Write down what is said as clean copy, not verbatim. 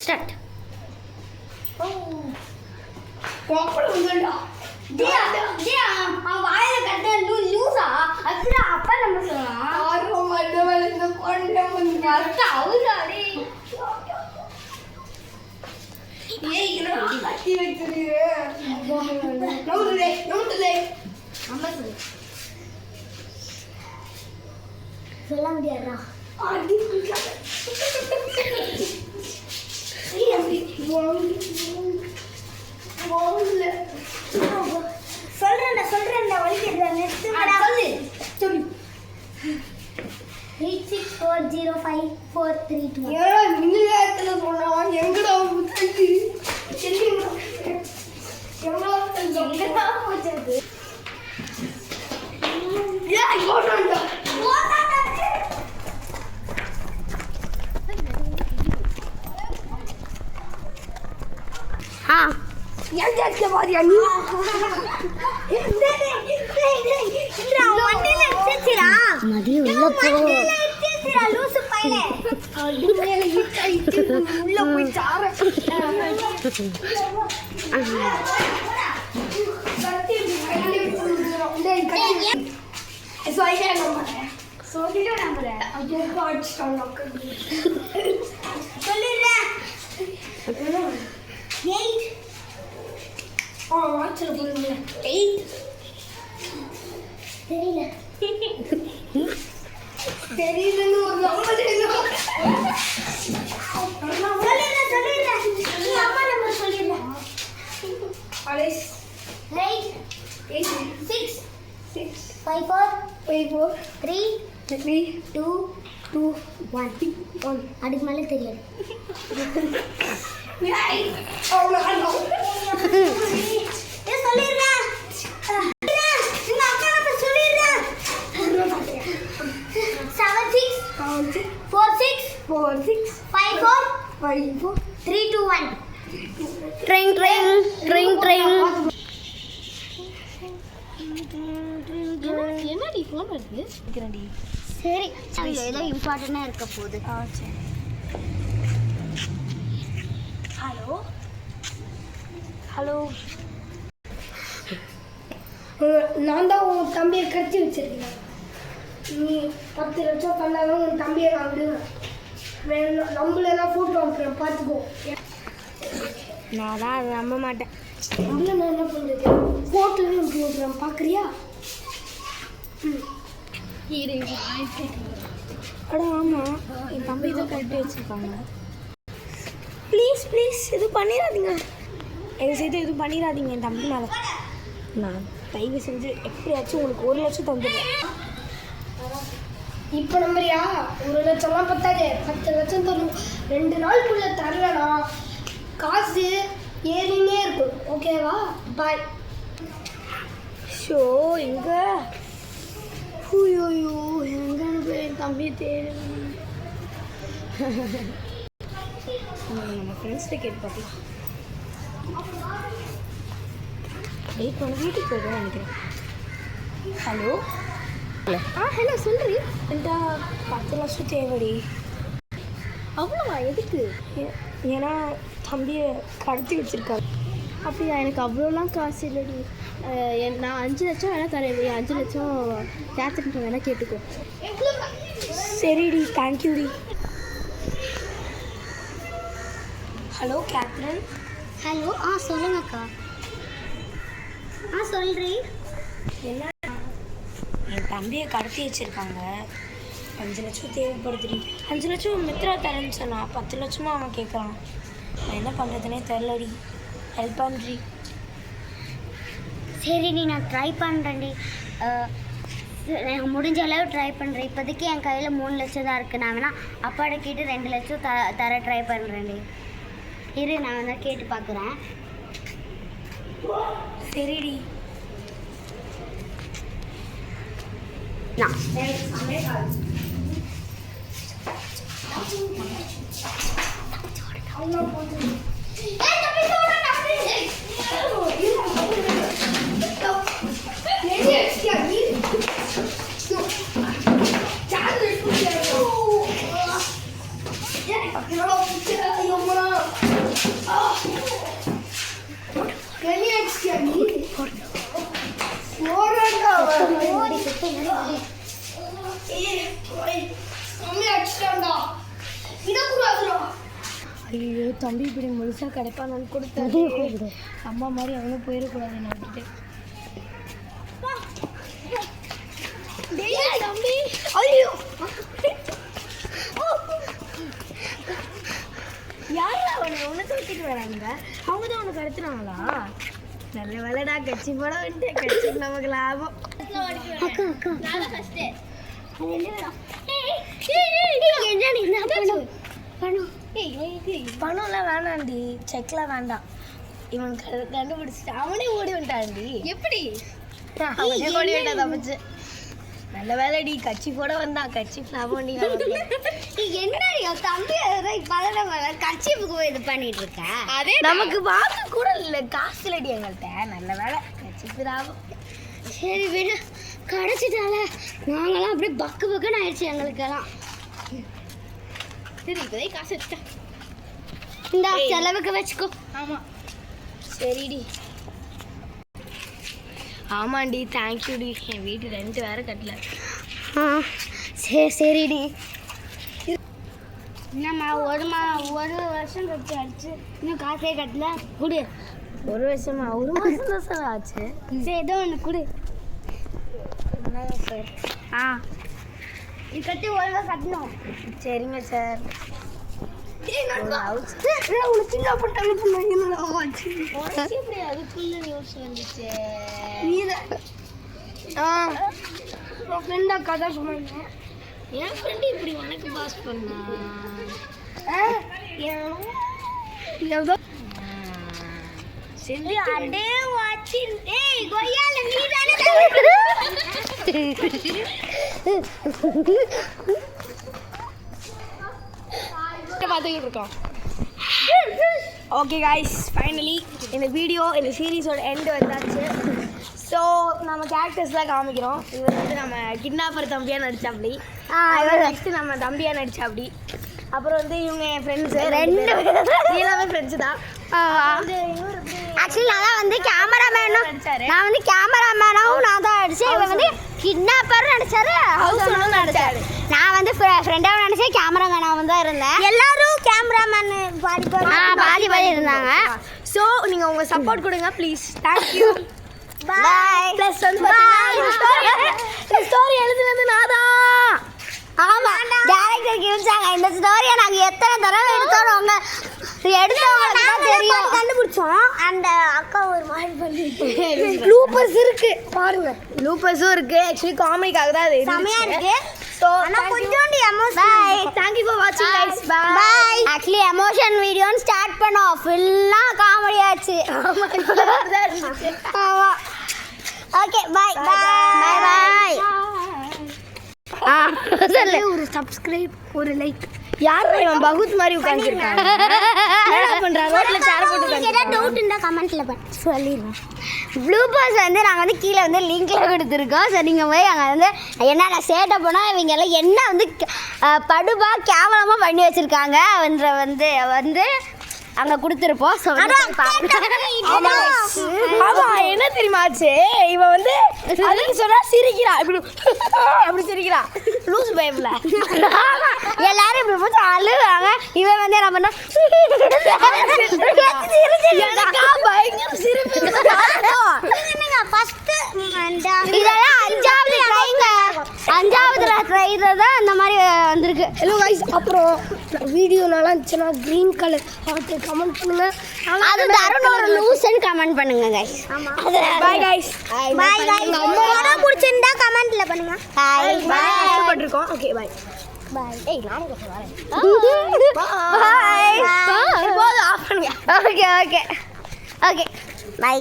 Start. அவன் வாயில கட்ட லூசா அப்படின்னா அப்பா நம்ம சொல்ல முடியாதா? சொல்றேன் வலிக்கிறேன். 86405432. அதுக்கு மேலே தெரியாது. என்னடி ஃபோன் வருது? சரி, ஏதோ இம்பார்ட்டண்டாக இருக்க போகுது. சரி. ஹலோ, நான் தான் உன் தம்பியை கட்டி வச்சிருக்கேன். நீ 10 லட்சம் பண்ணாலும் உன் தம்பியை நான் விடுவேன். வேணும் நம்மளெல்லாம் ஃபோட்டோ அனுப்புகிறேன், பார்த்துக்கோ. நான் தான் அதை நம்ப மாட்டேன். நம்மள நான் என்ன பண்ணுறது? ஃபோட்டோவே அனுப்புகிறேன், பார்க்குறியா? அட ஆமாம், என் தம்பி தான் கட்டி வச்சுருக்காங்க. ப்ளீஸ் எதுவும் பண்ணிடாதீங்க. எதுவும் பண்ணிடாதீங்க என் தம்பி மேலே. நான் தயவு செஞ்சு எப்படியாச்சும் உங்களுக்கு 1 லட்சம் தந்துடுறேன். இப்போ நம்புறியா? 1 லட்சம்லாம் பத்தாது, 10 லட்சம் தரும். 2 நாளுக்குள்ளே தரலனா காசு ஏறினே இருக்கும். ஓகேவா? பாய். ஷோ எங்கே எங்கே என் தம்பி தேடு. நம்ம ஃப்ரெண்ட்ஸ்கிட்ட கேட்டு பார்க்கலாம். இப்போ வீட்டுக்கு போய்டுவோம் நினைக்கிறேன். ஹலோ ஹலோ சொல்கிறீ? என்கிட்ட 10 லட்சம் தேவைடி. அவ்வளோவா? எதுக்கு? ஏன்னா தம்பியை கடத்தி வச்சுருக்காங்க. அப்படியா? எனக்கு அவ்வளோலாம் காசு இல்லைடி. நான் 5 லட்சம் வேணால் தரேன். 5 லட்சம் கேத்ரின் வேணால் கேட்டுக்கோ. சரிடி, தேங்க்யூடி. Hello Catherine. ஹலோ, சொல்லுங்கக்கா. சொல்கிறேன். என்ன? என் தம்பியை கடத்தி வச்சுருக்காங்க. 5 லட்சம் தேவைப்படுதுடி. 5 லட்சம் மித்ரா தரேன்னு சொன்னான். 10 லட்சமாக அவன் கேட்குறான். நான் என்ன பண்ணுறதுனே தெரிலடி. ஹெல்ப் பண்ணுறி. சரிடி, நான் ட்ரை பண்ணுறேன்டி. நான் முடிஞ்ச அளவு ட்ரை பண்ணுறேன். இப்போதைக்கு என் கையில் 3 லட்சம் தான் இருக்குது. நான் வேணால் அப்பாட்ட கேட்டு 2 லட்சம் தர ட்ரை பண்ணுறேன்டி. இரு, நான் வந்து கேட்டு பார்க்குறேன். சரிடி. நான் ஐயோ தம்பி இப்படி முழுசாக கிடைப்பானு கொடுத்தாரு. அம்மா மாதிரி அவனும் போயிடக்கூடாது என்ன விட்டுட்டு. தம்பி ஐயோ யாரா அவனை ஒன்று தூக்கிட்டு வராங்க? அவங்க தான் உனக்கு கடத்துனாங்களா? நல்ல வேலைடா, கட்சி போட வந்துட்டு கட்சி நமக்கு லாபம். பணம்லாம் வேணாண்டி, செக்லாம் வேண்டாம். இவன் கண்டுபிடிச்சிட்டு அவனே ஓடி வந்துட்டான்டி. எப்படி அவனே ஓடி விட்டா தப்பிச்சு. நல்ல வேலைடி, கட்சி போட வந்தான், கட்சி லாபம். என்ன தம்பி கட்சிப்புக்கு இது பண்ணிட்டு இருக்க? அதே நமக்கு வாங்க கூட இல்லை, காசு இல்லடி எங்கள்கிட்ட. நல்ல வேலை கட்சிப்பு லாபம். சரி விடு, கிடைச்சிட்டால. நாங்களாம் அப்படியே பக்கு பக்குன்னு ஆயிடுச்சு எங்களுக்கெல்லாம். சரி இப்போதே காசு வச்சுட்டேன், இந்த செலவுக்கு வச்சுக்கோ. ஆமாம் சரிடி. ஆமாண்டி, தேங்க்யூடி. என் வீட்டு ரெண்ட் வேறு கட்டல. சரிடி. என்னம்மா ஒரு வருஷம் கழிச்சு ஆச்சு, இன்னும் காசே கட்டல. கொடு. ஒரு வருஷமா? ஒரு மாதம் தான் சார் ஆச்சு. சரி ஏதோ ஒன்று கொடு. என்னங்க சார்? இது கட்டி ஒழுங்காக கட்டணும். சரிங்க சார். சின்ன போட்டாங்க அதுக்குள்ள நியூஸ் வந்துச்சு. ஃப்ரெண்ட் அக்கா தான் சொன்னாங்க. என் ஃப்ரெண்டு இப்படி உனக்கு பாஸ் பண்ணா செஞ்சு அடே வாட்சி. ஏய் கொய்யால நீ தானே பார்த்துக்கிட்டு இருக்கோம். ஓகே கைஸ், ஃபைனலி இந்த வீடியோ இந்த சீரீஸோட எண்டு வந்தாச்சு. ஸோ நம்ம கேரக்டர்ஸ்லாம் காமிக்கிறோம். இவர் வந்து நம்ம கிட்னாப்பர் தம்பியாக நடித்தாப்படி, நெக்ஸ்ட்டு நம்ம தம்பியாக நடித்தாப்படி. அப்புறம் வந்து இவங்க என் ஃப்ரெண்ட்ஸு, எல்லாமே ஃப்ரெண்ட்ஸு தான். ஆக்சுவலி நான் தான் வந்து கேமராமேனும் நடித்தார். நான் வந்து கேமராமேனாகவும் நான் தான் நடித்தேன். இவங்க வந்து கிட்னாப்பரும் நடித்தார், ஹவுஸ் ஓனரும் நடித்தார். நான் வந்து ஃப்ரெண்டாகவும் நினச்சேன், கேமராமேனாகவும் தான் இருந்தேன். எல்லாரும் கேமராமேன் பாதி இருந்தாங்க. ஸோ நீங்கள் உங்கள் சப்போர்ட் கொடுங்க ப்ளீஸ். தேங்க்யூ. பாய். ப்ளஸ் வந்து ஸ்டோரி எழுதுனது நான் தான். ஆமாம், டேரக்டருக்கு யூஸாங்க. இந்த ஸ்டோரியை நாங்கள் எத்தனை தடவை எடுத்தோம் எடுத்தவங்களுக்கு தெரியும். கண்டுபிடிச்சோம். அந்த அக்கா ஒரு மாதிரி பண்ணி லூப்பர்ஸ் இருக்கு பாருங்க. லூப்பர்ஸும் இருக்கு. ஆக்சுவலி காமெடிக்காக தான் அது செமையா இருக்கு. ஸோ கொஞ்சோண்டு எமோஷன். பை. தேங்க்யூ ஃபார் வாட்சிங் கைஸ். பை. ஆக்சுவலி எமோஷன் வீடியோன்னு ஸ்டார்ட் பண்ணோம், ஃபுல்லாக காமெடி ஆச்சு. ஆமாம். Okay bye bye bye. ஒரு சப்ஸ்கிரைப், ஒரு லைக். யார் இவன் பகுத் மாதிரி உட்காந்துருக்காங்க? என்ன பண்றா? ரோட்ல சேர் போட்டு உட்கார்ந்து. ஏதாவது டவுட் இருந்தா கமெண்ட்ல சொல்லிடுங்க. ப்ளூபர்ஸ் வந்து நாங்கள் வந்து கீழே வந்து லிங்க்ல கொடுத்துருக்கோம். ஸோ நீங்கள் போய் அங்கே வந்து என்னென்ன சேட்டை போனால் இவங்க எல்லாம் என்ன வந்து படுபா கேவலமாக பண்ணி வச்சுருக்காங்க வந்து வந்து அங்கே கொடுத்துருப்போம். ஸோ ஆமாம், என்ன தெரியுமா ஆச்சு? இவன் வந்து அதுக்கு சொன்னா சிரிக்கிறா, இப்படி அப்படி சிரிக்கிறா லூஸ் பைப்ல. எல்லாரும் இப்படி போட்டு அழுவாங்க. இவன் வந்து என்ன பண்ணா பயங்கர சிரிப்பு. இதெல்லாம் அஞ்சாவது ட்ரைல தான் இந்த மாதிரி வந்திருக்கு. ஹலோ கைஸ், அப்புறம் வீடியோ நல்லா இருந்துச்சுன்னா க்ரீன் கலர் ஹார்ட் கமெண்ட் பண்ணுங்க. அது தருண் ஒரு லூஸ்ன்னு கமெண்ட் பண்ணுங்க guys. Bye guys. Bye guys. நம்ம பிடிச்சிருந்தா கமெண்ட்ல பண்ணுங்க. Bye bye. கஷ்டப்பட்டிருக்கோம். Okay bye bye. ஏய் நானே கஷ்ட வரேன். Bye bye. போடு ஆஃப் பண்ணுங்க. Okay okay okay by.